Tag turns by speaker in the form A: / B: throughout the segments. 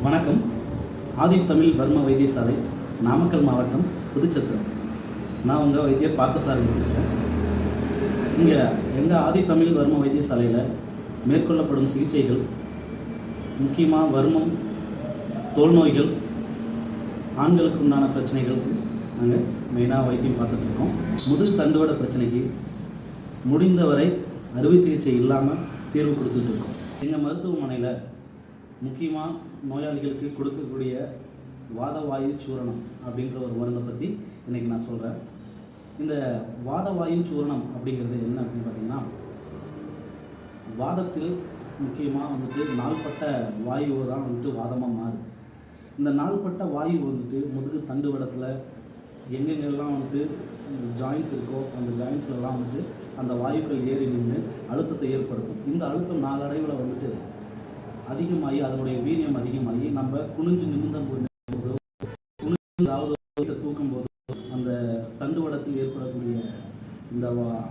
A: வணக்கம். ஆதித்தமிழ் வர்ம வைத்தியசாலை, நாமக்கல் மாவட்டம், புதுச்சத்திரம். நான் உங்கள் வைத்தியர் பார்த்தசாரதி பேசுகிறேன். இங்கே எங்கள் ஆதித்தமிழ் வர்ம வைத்தியசாலையில் மேற்கொள்ளப்படும் சிகிச்சைகள் முக்கியமாக வர்மம், தோல் நோய்கள், ஆண்களுக்கு உண்டான பிரச்சனைகளுக்கு நாங்கள் மெயினாக வைத்தியம் பார்த்துட்ருக்கோம். முதுகு தண்டுவட பிரச்சனைக்கு முடிந்தவரை அறுவை சிகிச்சை இல்லாமல் தீர்வு கொடுத்துட்ருக்கோம். எங்கள் மருத்துவமனையில் முக்கியமாக நோயாளிகளுக்கு கொடுக்கக்கூடிய வாதவாயு சூரணம் அப்படின்ற ஒரு மருந்தை பற்றி இன்றைக்கி நான் சொல்கிறேன். இந்த வாதவாயு சூரணம் அப்படிங்கிறது என்ன அப்படின்னு பார்த்தீங்கன்னா, வாதத்தில் முக்கியமாக நாள்பட்ட வாயு தான் வாதமாக மாறுது. இந்த நாள்பட்ட வாயு முதுகு தண்டுவடத்தில் எங்கெங்கெல்லாம் ஜாயின்ஸ் இருக்கோ அந்த ஜாயின்ஸ்லாம் அந்த வாயுக்கள் ஏறி நின்று அழுத்தத்தை ஏற்படுத்தும். இந்த அழுத்தம் நாளடைவில் அதிகமாகி அதனுடைய வீரியம் அதிகமாகி நம்ம குனிஞ்சு நிமிர்ந்தும் போது, குனிஞ்சு தூக்கும்போது அந்த தண்டுவடத்தில் ஏற்படக்கூடிய இந்த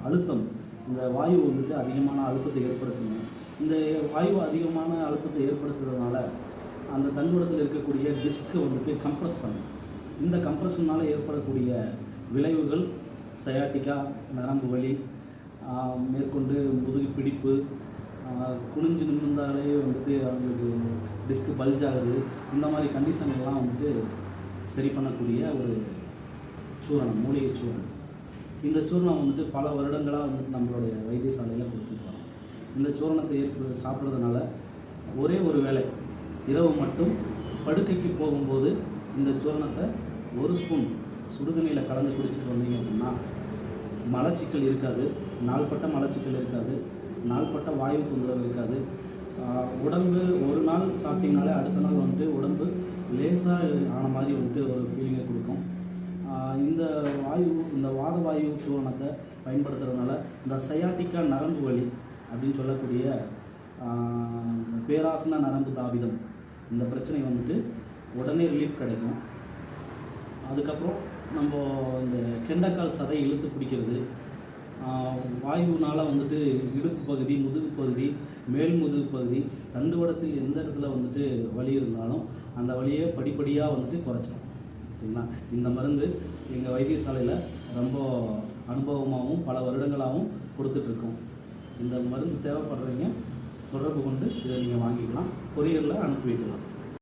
A: அழுத்தம், இந்த வாயு அதிகமான அழுத்தத்தை ஏற்படுத்துங்க. இந்த வாயு அதிகமான அழுத்தத்தை ஏற்படுத்துறதுனால அந்த தண்டுவடத்தில் இருக்கக்கூடிய டிஸ்க்கு கம்ப்ரஸ் பண்ணும். இந்த கம்ப்ரஷனால் ஏற்படக்கூடிய விளைவுகள் சயாட்டிக்கா, நரம்பு வலி, மேற்கொண்டு முதுகு பிடிப்பு, குனிஞ்சு நிமிர்ந்தாலே அவங்களுக்கு டிஸ்க்கு பல்ஜ் ஆகுது. இந்த மாதிரி கண்டிஷன்லாம் சரி பண்ணக்கூடிய ஒரு சூரணம், மூலிகை சூரணம். இந்த சூரணம் பல வருடங்களாக நம்மளுடைய வைத்தியசாலையில் கொடுத்துட்டு வரோம். இந்த சூரணத்தை சாப்பிட்றதுனால ஒரே ஒரு வேளை இரவு மட்டும் படுக்கைக்கு போகும்போது இந்த சூரணத்தை 1 ஸ்பூன் சுடுதண்ணியில் கலந்து குடிச்சிட்டு வந்தீங்க அப்படின்னா மலச்சிக்கல் இருக்காது, நாள்பட்ட மலச்சிக்கல் இருக்காது, நாள்பட்ட வாயு தொந்தரவு இருக்காது. உடம்பு ஒரு நாள் சாப்பிட்டீங்கனாலே அடுத்த நாள் உடம்பு லேசாக ஆன மாதிரி ஒரு ஃபீலிங்கை கொடுக்கும். இந்த வாதவாயு சூரணத்தை பயன்படுத்துறதுனால இந்த சயாட்டிக்கா நரம்பு வலி அப்படின்னு சொல்லக்கூடிய பேராசன நரம்பு தாபிதம், இந்த பிரச்சனை உடனே ரிலீஃப் கிடைக்கும். அதுக்கப்புறம் நம்ம இந்த கெண்டைக்கால் சதை இழுத்து பிடிக்கிறது, வாயுனால் இடுப்பு பகுதி, முதுகு பகுதி, மேல் முதுகு பகுதி, தண்டுவடத்தில் எந்த இடத்துல வலி இருந்தாலும் அந்த வலியை படிப்படியாக குறைச்சிடும். சரிங்களா? இந்த மருந்து எங்கள் வைத்தியசாலையில் ரொம்ப அனுபவமாகவும் பல வருடங்களாகவும் கொடுத்துட்ருக்கோம். இந்த மருந்து தேவைப்படுறவங்க தொடர்பு கொண்டு இதை நீங்கள் வாங்கிக்கலாம், கொரியரில் அனுப்பி வைக்கலாம்.